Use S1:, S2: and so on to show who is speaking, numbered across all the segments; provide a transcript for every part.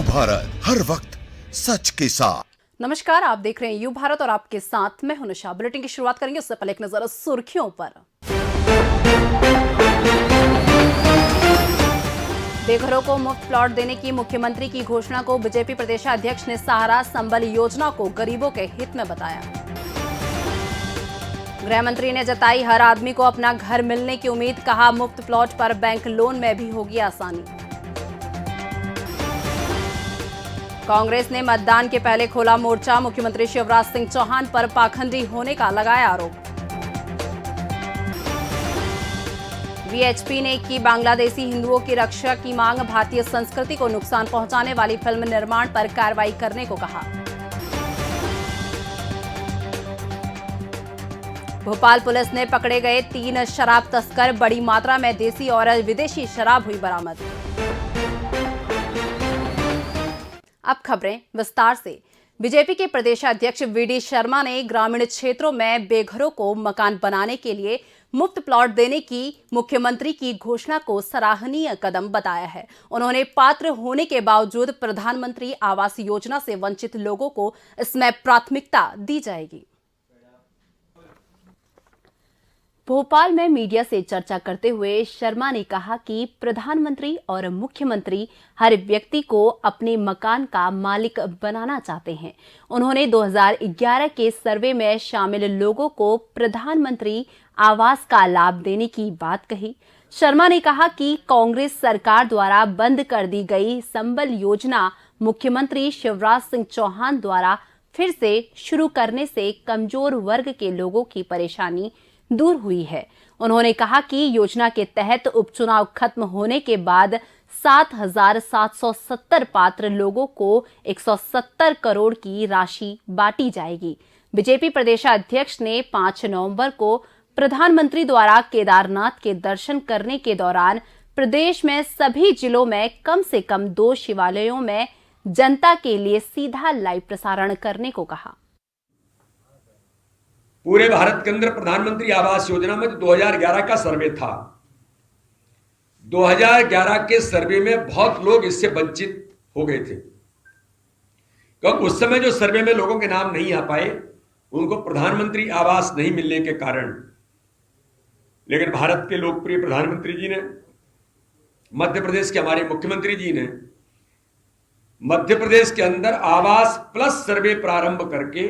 S1: भारत, हर वक्त सच के साथ।
S2: नमस्कार, आप देख रहे हैं यू भारत और आपके साथ मैं हूं निशा। बुलेटिन की शुरुआत करेंगे उससे पहले एक नजर सुर्खियों पर। बेघरों को मुफ्त प्लॉट देने की मुख्यमंत्री की घोषणा को बीजेपी प्रदेशाध्यक्ष ने सहारा संबल योजना को गरीबों के हित में बताया। गृह मंत्री ने जताई हर आदमी को अपना घर मिलने की उम्मीद, कहा मुफ्त प्लॉट पर बैंक लोन में भी होगी आसानी। कांग्रेस ने मतदान के पहले खोला मोर्चा, मुख्यमंत्री शिवराज सिंह चौहान पर पाखंडी होने का लगाया आरोप। वीएचपी ने की बांग्लादेशी हिंदुओं की रक्षा की मांग, भारतीय संस्कृति को नुकसान पहुंचाने वाली फिल्म निर्माण पर कार्रवाई करने को कहा। भोपाल पुलिस ने पकड़े गए 3 शराब तस्कर, बड़ी मात्रा में देसी और विदेशी शराब हुई बरामद। अब खबरें विस्तार से। बीजेपी के प्रदेशाध्यक्ष वीडी शर्मा ने ग्रामीण क्षेत्रों में बेघरों को मकान बनाने के लिए मुफ्त प्लॉट देने की मुख्यमंत्री की घोषणा को सराहनीय कदम बताया है। उन्होंने पात्र होने के बावजूद प्रधानमंत्री आवास योजना से वंचित लोगों को इसमें प्राथमिकता दी जाएगी। भोपाल में मीडिया से चर्चा करते हुए शर्मा ने कहा कि प्रधानमंत्री और मुख्यमंत्री हर व्यक्ति को अपने मकान का मालिक बनाना चाहते हैं। उन्होंने 2011 के सर्वे में शामिल लोगों को प्रधानमंत्री आवास का लाभ देने की बात कही। शर्मा ने कहा कि कांग्रेस सरकार द्वारा बंद कर दी गई संबल योजना मुख्यमंत्री शिवराज सिंह चौहान द्वारा फिर से शुरू करने से कमजोर वर्ग के लोगों की परेशानी दूर हुई है। उन्होंने कहा कि योजना के तहत उपचुनाव खत्म होने के बाद 7,770 पात्र लोगों को 170 करोड़ की राशि बांटी जाएगी। बीजेपी प्रदेशाध्यक्ष ने 5 नवंबर को प्रधानमंत्री द्वारा केदारनाथ के दर्शन करने के दौरान प्रदेश में सभी जिलों में कम से कम 2 शिवालयों में जनता के लिए सीधा लाइव प्रसारण करने को कहा।
S3: पूरे भारत के अंदर प्रधानमंत्री आवास योजना में 2011 का सर्वे था। 2011 के सर्वे में बहुत लोग इससे वंचित हो गए थे, क्योंकि उस समय जो सर्वे में लोगों के नाम नहीं आ पाए, उनको प्रधानमंत्री आवास नहीं मिलने के कारण। लेकिन भारत के लोकप्रिय प्रधानमंत्री जी ने, मध्य प्रदेश के हमारे मुख्यमंत्री जी ने मध्य प्रदेश के अंदर आवास प्लस सर्वे प्रारंभ करके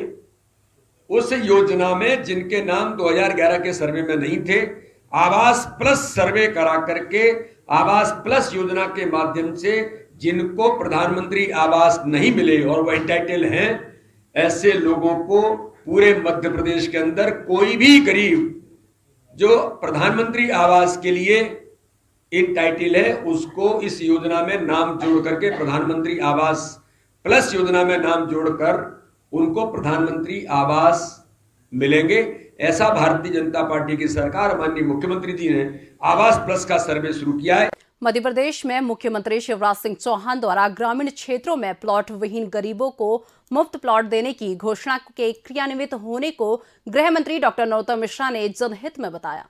S3: उस योजना में जिनके नाम 2011 के सर्वे में नहीं थे, आवास प्लस सर्वे करा करके आवास प्लस योजना के माध्यम से जिनको प्रधानमंत्री आवास नहीं मिले और वह एंटाइटल हैं, ऐसे लोगों को पूरे मध्य प्रदेश के अंदर कोई भी गरीब जो प्रधानमंत्री आवास के लिए एंटाइटल है, उसको इस योजना में नाम जोड़ करके प्रधानमंत्री आवास प्लस योजना में नाम जोड़कर उनको प्रधानमंत्री आवास मिलेंगे। ऐसा भारतीय जनता पार्टी की सरकार, माननीय मुख्यमंत्री जी ने आवास प्लस का सर्वे शुरू किया है।
S2: मध्य प्रदेश में मुख्यमंत्री शिवराज सिंह चौहान द्वारा ग्रामीण क्षेत्रों में प्लॉट विहीन गरीबों को मुफ्त प्लॉट देने की घोषणा के क्रियान्वित होने को गृह मंत्री डॉक्टर नरोत्तम मिश्रा ने जनहित में बताया।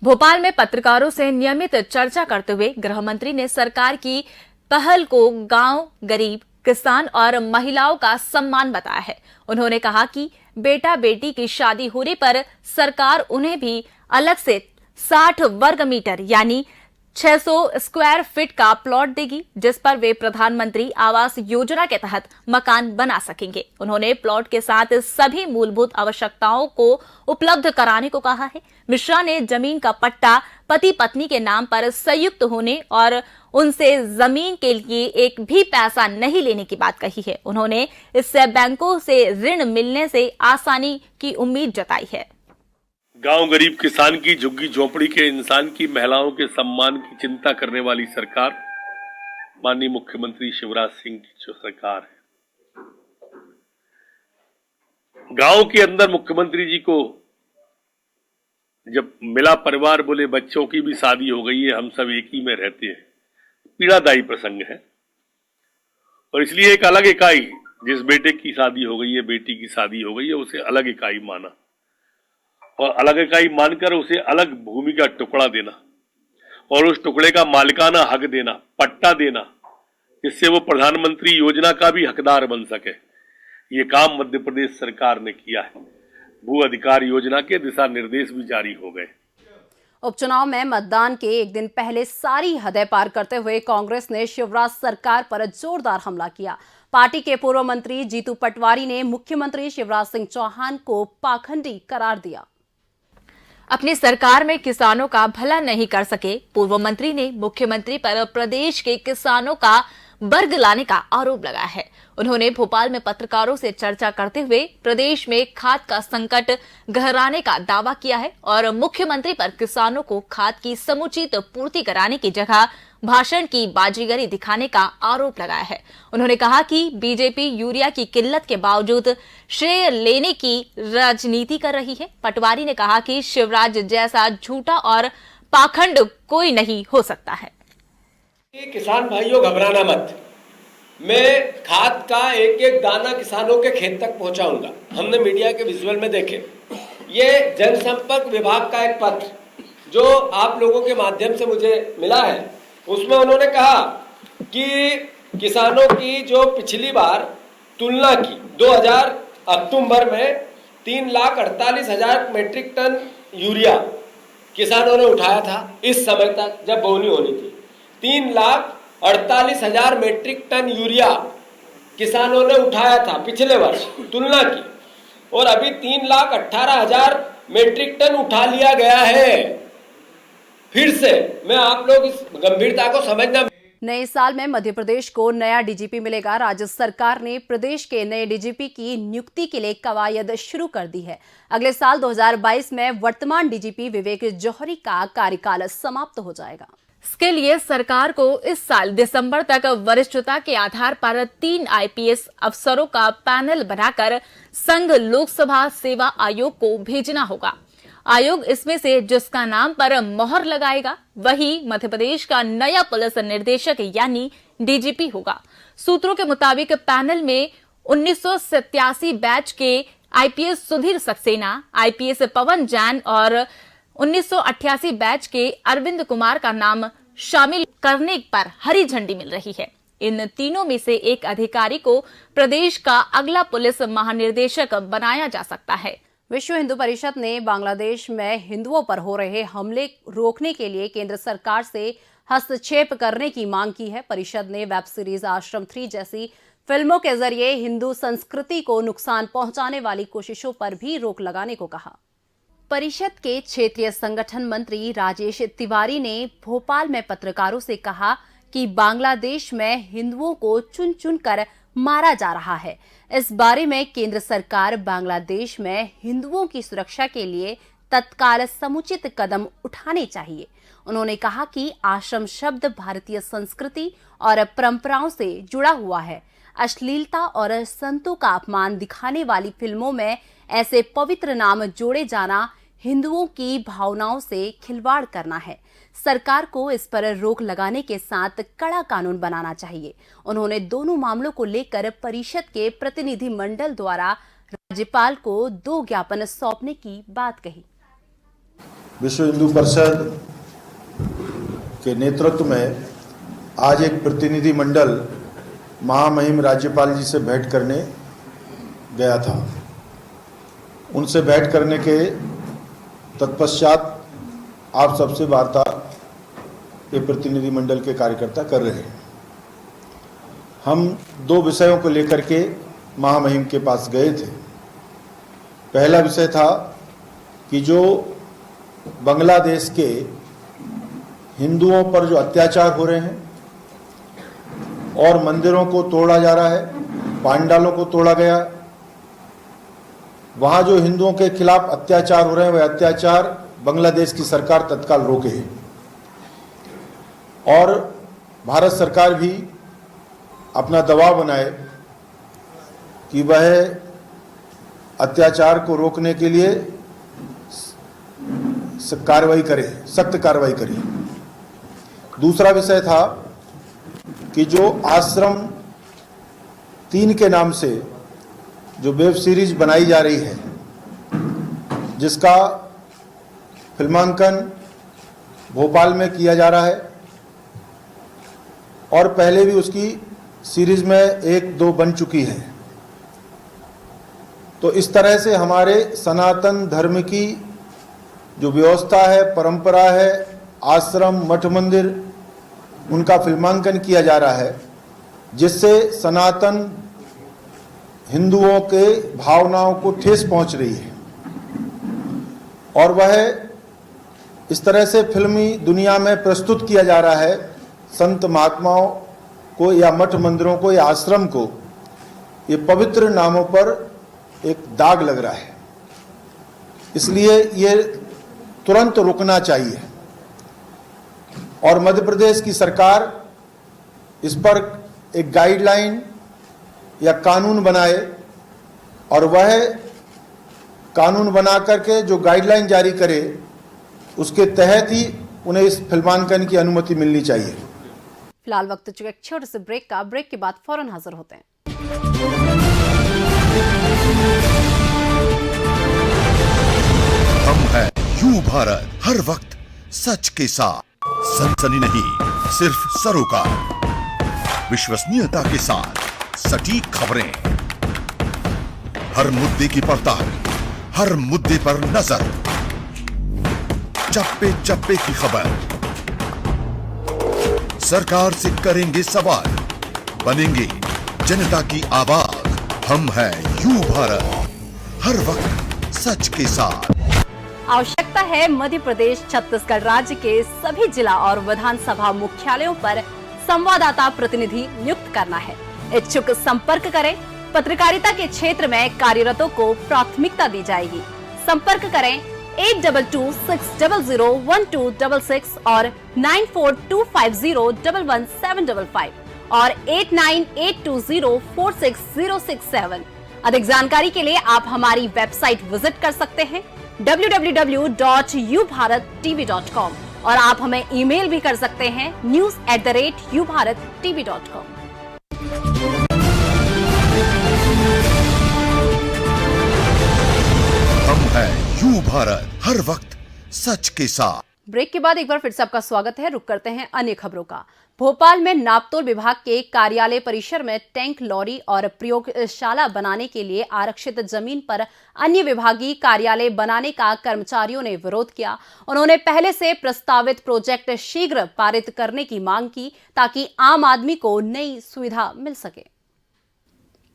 S4: भोपाल में पत्रकारों से नियमित चर्चा करते हुए गृह मंत्री ने सरकार की पहल को गांव, गरीब, किसान और महिलाओं का सम्मान बताया है। उन्होंने कहा कि बेटा बेटी की शादी होने पर सरकार उन्हें भी अलग से 60 वर्ग मीटर यानी 600 स्क्वायर फीट का प्लॉट देगी, जिस पर वे प्रधानमंत्री आवास योजना के तहत मकान बना सकेंगे। उन्होंने प्लॉट के साथ सभी मूलभूत आवश्यकताओं को उपलब्ध कराने को कहा है। मिश्रा ने जमीन का पट्टा पति पत्नी के नाम पर संयुक्त होने और उनसे जमीन के लिए एक भी पैसा नहीं लेने की बात कही है। उन्होंने इससे बैंकों से ऋण मिलने से आसानी की उम्मीद जताई है।
S5: गांव, गरीब, किसान की, झुग्गी झोपड़ी के इंसान की, महिलाओं के सम्मान की चिंता करने वाली सरकार माननीय मुख्यमंत्री शिवराज सिंह की जो सरकार है, गांव के अंदर मुख्यमंत्री जी को जब मिला परिवार, बोले बच्चों की भी शादी हो गई है, हम सब एक ही में रहते हैं, पीड़ादायी प्रसंग है। और इसलिए एक अलग इकाई, जिस बेटे की शादी हो गई है, बेटी की शादी हो गई है, उसे अलग इकाई माना और अलग इकाई मानकर उसे अलग भूमि का टुकड़ा देना और उस टुकड़े का मालिकाना हक देना, पट्टा देना, जिससे वो प्रधानमंत्री योजना का भी हकदार बन सके। ये काम मध्य प्रदेश सरकार ने किया है। भू अधिकार योजना के दिशा निर्देश भी जारी हो गए।
S2: उपचुनाव में मतदान के एक दिन पहले सारी हदें पार करते हुए कांग्रेस ने शिवराज सरकार पर जोरदार हमला किया। पार्टी के पूर्व मंत्री जीतू पटवारी ने मुख्यमंत्री शिवराज सिंह चौहान को पाखंडी करार दिया।
S4: अपनी सरकार में किसानों का भला नहीं कर सके पूर्व मंत्री ने मुख्यमंत्री पर प्रदेश के किसानों का वर्ग लाने का आरोप लगाया है। उन्होंने भोपाल में पत्रकारों से चर्चा करते हुए प्रदेश में खाद का संकट गहराने का दावा किया है और मुख्यमंत्री पर किसानों को खाद की समुचित पूर्ति कराने की जगह भाषण की बाजीगरी दिखाने का आरोप लगाया है। उन्होंने कहा कि बीजेपी यूरिया की किल्लत के बावजूद श्रेय लेने की राजनीति कर रही है। पटवारी ने कहा कि शिवराज जैसा झूठा और पाखंड कोई नहीं हो सकता है।
S6: किसान भाइयों घबराना मत, मैं खाद का एक एक दाना किसानों के खेत तक पहुंचाऊंगा। हमने मीडिया के विजुअल में देखे, ये जनसंपर्क विभाग का एक पत्र जो आप लोगों के माध्यम से मुझे मिला है, उसमें उन्होंने कहा कि किसानों की जो पिछली बार तुलना की 2000 अक्टूबर में 3,48,000 मीट्रिक टन यूरिया किसानों ने उठाया था। इस समय तक जब बोनी होनी थी 3,48,000 मीट्रिक टन यूरिया किसानों ने उठाया था पिछले वर्ष तुलना की, और अभी 3,18,000 मीट्रिक टन उठा लिया गया है। फिर से मैं आप लोग इस गंभीरता को समझना।
S2: नए साल में मध्य प्रदेश को नया डीजीपी मिलेगा। राज्य सरकार ने प्रदेश के नए डीजीपी की नियुक्ति के लिए कवायद शुरू कर दी है। अगले साल 2022 में वर्तमान डीजीपी विवेक जौहरी का कार्यकाल समाप्त हो जाएगा।
S4: इसके लिए सरकार को इस साल दिसंबर तक वरिष्ठता के आधार पर 3 आईपीएस अफसरों का पैनल बनाकर संघ लोकसभा सेवा आयोग को भेजना होगा। आयोग इसमें से जिसका नाम पर मोहर लगाएगा वही मध्य प्रदेश का नया पुलिस निर्देशक यानी डीजीपी होगा। सूत्रों के मुताबिक पैनल में 1987 बैच के आईपीएस सुधीर सक्सेना, आईपीएस पवन जैन और 1988 बैच के अरविंद कुमार का नाम शामिल करने पर हरी झंडी मिल रही है। इन तीनों में से एक अधिकारी को प्रदेश का अगला पुलिस महानिदेशक बनाया जा सकता है।
S2: विश्व हिंदू परिषद ने बांग्लादेश में हिंदुओं पर हो रहे हमले रोकने के लिए केंद्र सरकार से हस्तक्षेप करने की मांग की है। परिषद ने वेब सीरीज आश्रम 3 जैसी फिल्मों के जरिए हिंदू संस्कृति को नुकसान पहुंचाने वाली कोशिशों पर भी रोक लगाने को कहा। परिषद के क्षेत्रीय संगठन मंत्री राजेश तिवारी ने भोपाल में पत्रकारों से कहा कि बांग्लादेश में हिंदुओं को चुन चुन कर मारा जा रहा है। इस बारे में केंद्र सरकार बांग्लादेश में हिंदुओं की सुरक्षा के लिए तत्काल समुचित कदम उठाने चाहिए। उन्होंने कहा कि आश्रम शब्द भारतीय संस्कृति और परंपराओं से जुड़ा हुआ है। अश्लीलता और संतों का अपमान दिखाने वाली फिल्मों में ऐसे पवित्र नाम जोड़े जाना हिंदुओं की भावनाओं से खिलवाड़ करना है। सरकार को इस पर रोक लगाने के साथ कड़ा कानून बनाना चाहिए। उन्होंने दोनों मामलों को लेकर परिषद के प्रतिनिधि मंडल द्वारा राज्यपाल को 2 ज्ञापन सौंपने की बात कही।
S7: विश्व हिंदू परिषद के नेतृत्व में आज एक प्रतिनिधि मंडल महामहिम राज्यपाल जी से भेंट करने गया था। उनसे भेंट करने के तत्पश्चात आप सबसे वार्ता ये प्रतिनिधि मंडल के कार्यकर्ता कर रहे हैं। हम 2 विषयों को लेकर के महामहिम के पास गए थे। पहला विषय था कि जो बांग्लादेश के हिंदुओं पर जो अत्याचार हो रहे हैं और मंदिरों को तोड़ा जा रहा है, पांडालों को तोड़ा गया, वहां जो हिंदुओं के खिलाफ अत्याचार हो रहे हैं वह अत्याचार बांग्लादेश की सरकार तत्काल रोके और भारत सरकार भी अपना दबाव बनाए कि वह अत्याचार को रोकने के लिए कार्रवाई करे, सख्त कार्रवाई करे। दूसरा विषय था कि जो आश्रम 3 के नाम से जो वेब सीरीज बनाई जा रही है, जिसका फिल्मांकन भोपाल में किया जा रहा है और पहले भी उसकी सीरीज में 1-2 बन चुकी है। तो इस तरह से हमारे सनातन धर्म की जो व्यवस्था है, परंपरा है, आश्रम, मठ मंदिर, उनका फिल्मांकन किया जा रहा है, जिससे सनातन हिंदुओं के भावनाओं को ठेस पहुंच रही है। और वह इस तरह से फिल्मी दुनिया में प्रस्तुत किया जा रहा है, संत महात्माओं को या मठ मंदिरों को या आश्रम को ये पवित्र नामों पर एक दाग लग रहा है। इसलिए ये तुरंत रुकना चाहिए और मध्य प्रदेश की सरकार इस पर एक गाइडलाइन या कानून बनाए और वह कानून बना करके जो गाइडलाइन जारी करे उसके तहत ही उन्हें इस फिल्मांकन की अनुमति मिलनी चाहिए।
S2: फिलहाल वक्त चुका एक छोटे से ब्रेक का। ब्रेक के बाद फौरन हाजिर होते हैं।
S1: हम हैं यू भारत, हर वक्त सच के साथ, सनसनी नहीं सिर्फ सरोकार, विश्वसनीयता के साथ सटीक खबरें, हर मुद्दे की पड़ताल, हर मुद्दे पर नजर, चप्पे चप्पे की खबर, सरकार से करेंगे सवाल, बनेंगे जनता की आवाज। हम हैं यू भारत, हर वक्त सच के साथ।
S2: आवश्यकता है मध्य प्रदेश छत्तीसगढ़ राज्य के सभी जिला और विधानसभा मुख्यालयों पर संवाददाता प्रतिनिधि नियुक्त करना है। इच्छुक संपर्क करें। पत्रकारिता के क्षेत्र में कार्यरतों को प्राथमिकता दी जाएगी। संपर्क करें 8226001266 और 9425011755 और 8982046067। अधिक जानकारी के लिए आप हमारी वेबसाइट विजिट कर सकते हैं www.ubharattv.com और आप हमें ईमेल भी कर सकते हैं news@ubharattv.com।
S1: हम हैं यू भारत, हर वक्त सच के साथ।
S2: ब्रेक के बाद एक बार फिर से आपका स्वागत है। रुक करते हैं अन्य खबरों का। भोपाल में नापतोल विभाग के कार्यालय परिसर में टैंक, लॉरी और प्रयोगशाला बनाने के लिए आरक्षित जमीन पर अन्य विभागीय कार्यालय बनाने का कर्मचारियों ने विरोध किया। उन्होंने पहले से प्रस्तावित प्रोजेक्ट शीघ्र पारित करने की मांग की ताकि आम आदमी को नई सुविधा मिल सके।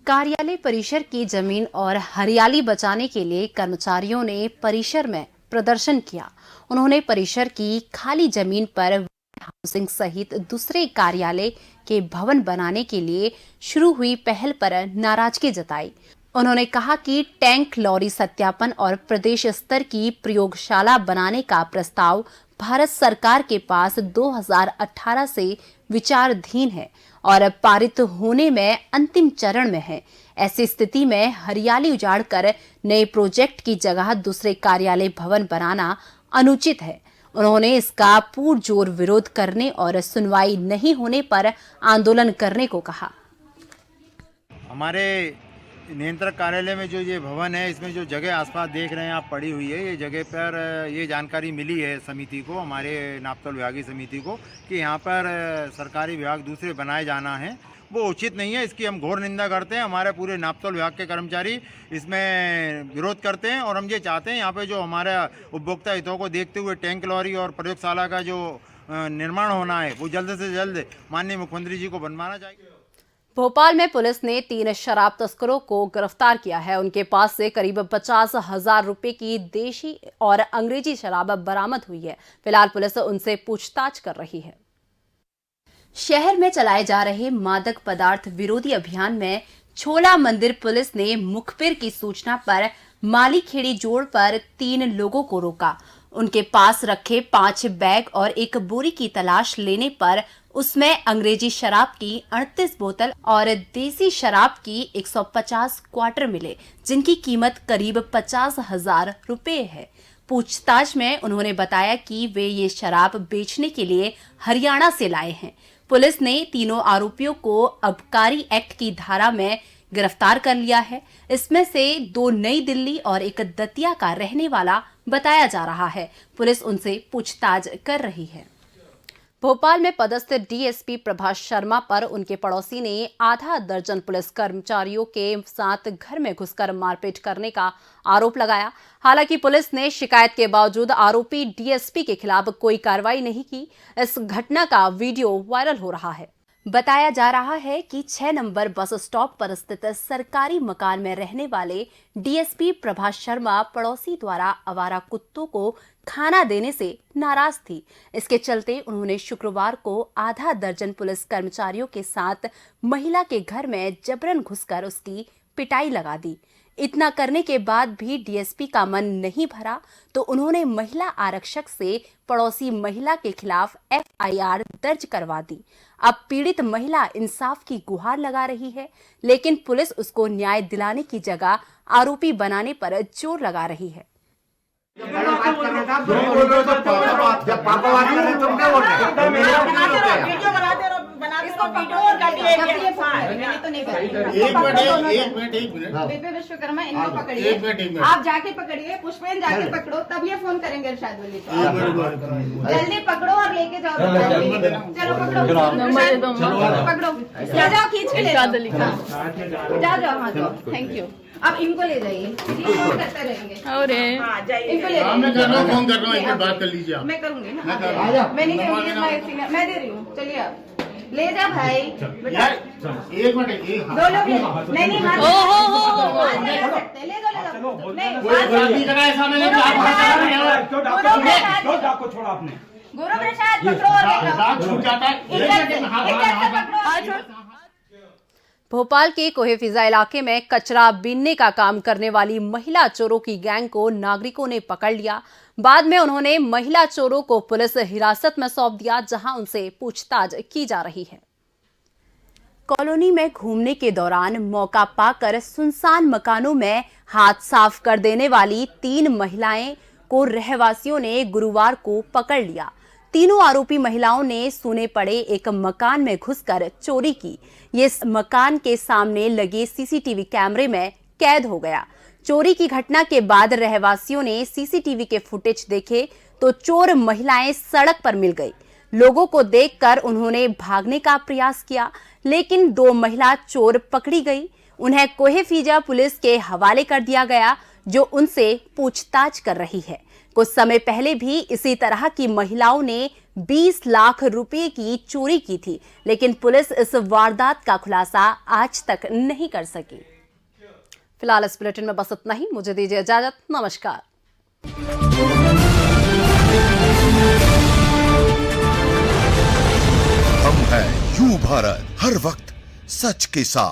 S2: कार्यालय परिसर की जमीन और हरियाली बचाने के लिए कर्मचारियों ने परिसर में प्रदर्शन किया। उन्होंने परिसर की खाली जमीन पर हाउसिंग सहित दूसरे कार्यालय के भवन बनाने के लिए शुरू हुई पहल पर नाराजगी जताई। उन्होंने कहा कि टैंक, लॉरी सत्यापन और प्रदेश स्तर की प्रयोगशाला बनाने का प्रस्ताव भारत सरकार के पास 2018 से विचाराधीन है और पारित होने में अंतिम चरण में है। ऐसी स्थिति में हरियाली उजाड़कर नए प्रोजेक्ट की जगह दूसरे कार्यालय भवन बनाना अनुचित है। उन्होंने इसका पुरजोर विरोध करने और सुनवाई नहीं होने पर आंदोलन करने को कहा।
S8: हमारे नियंत्रक कार्यालय में जो ये भवन है, इसमें जो जगह आसपास देख रहे हैं आप पड़ी हुई है, ये जगह पर ये जानकारी मिली है समिति को, हमारे नापतोल विभागीय समिति को, कि यहाँ पर सरकारी विभाग दूसरे बनाए जाना है। वो उचित नहीं है, इसकी हम घोर निंदा करते हैं। हमारे पूरे नापतोल विभाग के कर्मचारी इसमें विरोध करते हैं और हम ये चाहते हैं यहाँ पे जो हमारा उपभोक्ता हितों को देखते हुए टैंक, लॉरी और प्रयोगशाला का जो निर्माण होना है वो जल्द से जल्द माननीय मुख्यमंत्री जी को बनवाना चाहिए।
S2: भोपाल में पुलिस ने 3 शराब तस्करों को गिरफ्तार किया है। उनके पास से करीब 50,000 रुपए की देशी और अंग्रेजी शराब बरामद हुई है। फिलहाल पुलिस उनसे पूछताछ कर रही है। शहर में चलाए जा रहे मादक पदार्थ विरोधी अभियान में छोला मंदिर पुलिस ने मुखबिर की सूचना पर मालीखेड़ी जोड़ पर 3 लोगों को रोका। उनके पास रखे 5 बैग और एक बोरी की तलाश लेने पर उसमें अंग्रेजी शराब की 38 बोतल और देसी शराब की 150 क्वार्टर मिले, जिनकी कीमत करीब 50,000 रुपए है। पूछताछ में उन्होंने बताया कि वे ये शराब बेचने के लिए हरियाणा से लाए हैं। पुलिस ने तीनों आरोपियों को आबकारी एक्ट की धारा में गिरफ्तार कर लिया है। इसमें से 2 नई दिल्ली और एक दतिया का रहने वाला बताया जा रहा है। पुलिस उनसे पूछताछ कर रही है। भोपाल में पदस्थ डीएसपी प्रभाष शर्मा पर उनके पड़ोसी ने आधा दर्जन पुलिस कर्मचारियों के साथ घर में घुसकर मारपीट करने का आरोप लगाया। हालांकि पुलिस ने शिकायत के बावजूद आरोपी डीएसपी के खिलाफ कोई कार्रवाई नहीं की। इस घटना का वीडियो वायरल हो रहा है। बताया जा रहा है कि 6 नंबर बस स्टॉप पर स्थित सरकारी मकान में रहने वाले डीएसपी प्रभाष शर्मा पड़ोसी द्वारा आवारा कुत्तों को खाना देने से नाराज थी। इसके चलते उन्होंने शुक्रवार को आधा दर्जन पुलिस कर्मचारियों के साथ महिला के घर में जबरन घुसकर उसकी पिटाई लगा दी। इतना करने के बाद भी डीएसपी का मन नहीं भरा तो उन्होंने महिला आरक्षक से पड़ोसी महिला के खिलाफ एफआईआर दर्ज करवा दी। अब पीड़ित महिला इंसाफ की गुहार लगा रही है, लेकिन पुलिस उसको न्याय दिलाने की जगह आरोपी बनाने पर जोर लगा रही है।
S9: विश्वकर्मा इनको पकड़िए, आप जाके पकड़िए, पुष्पेन जाके पकड़ो, तब ये फोन करेंगे इरशाद वली को। जल्दी पकड़ो और लेके जाओ। चलो पकड़ो, ले जाओ, खींच के ले जाओ। हाँ जाओ, थैंक यू। अब इनको ले जाइए, फोन करते रहेंगे। इनको ले जाइए, मैं कर रहा हूँ, फोन कर रहा हूँ, एक बार बात कर लीजिए। मैं करूंगी ना, मैं नहीं करूंगी, मैं दे रही हूँ। चलिए आप ले जा भाई। एक मिनट, दो लोग नहीं गौरव प्रसाद
S2: भोपाल के कोहेफिजा इलाके में कचरा बीनने का काम करने वाली महिला चोरों की गैंग को नागरिकों ने पकड़ लिया। बाद में उन्होंने महिला चोरों को पुलिस हिरासत में सौंप दिया, जहां उनसे पूछताछ की जा रही है। कॉलोनी में घूमने के दौरान मौका पाकर सुनसान मकानों में हाथ साफ कर देने वाली 3 महिलाएं को रहवासियों ने गुरुवार को पकड़ लिया। तीनों आरोपी महिलाओं ने सूने पड़े एक मकान में घुसकर चोरी की। ये मकान के सामने लगे सीसीटीवी कैमरे में कैद हो गया। चोरी की घटना के बाद रहवासियों ने सीसीटीवी के फुटेज देखे तो चोर महिलाएं सड़क पर मिल गई। लोगों को देखकर उन्होंने भागने का प्रयास किया, लेकिन 2 महिला चोर पकड़ी गई। उन्हें कोहेफिजा पुलिस के हवाले कर दिया गया, जो उनसे पूछताछ कर रही है। कुछ समय पहले भी इसी तरह की महिलाओं ने 20 लाख रुपए की चोरी की थी, लेकिन पुलिस इस वारदात का खुलासा आज तक नहीं कर सकी। फिलहाल इस बुलेटिन में बस इतना ही। मुझे दीजिए इजाजत। नमस्कार।
S1: हम हैं यू भारत, हर वक्त सच के साथ।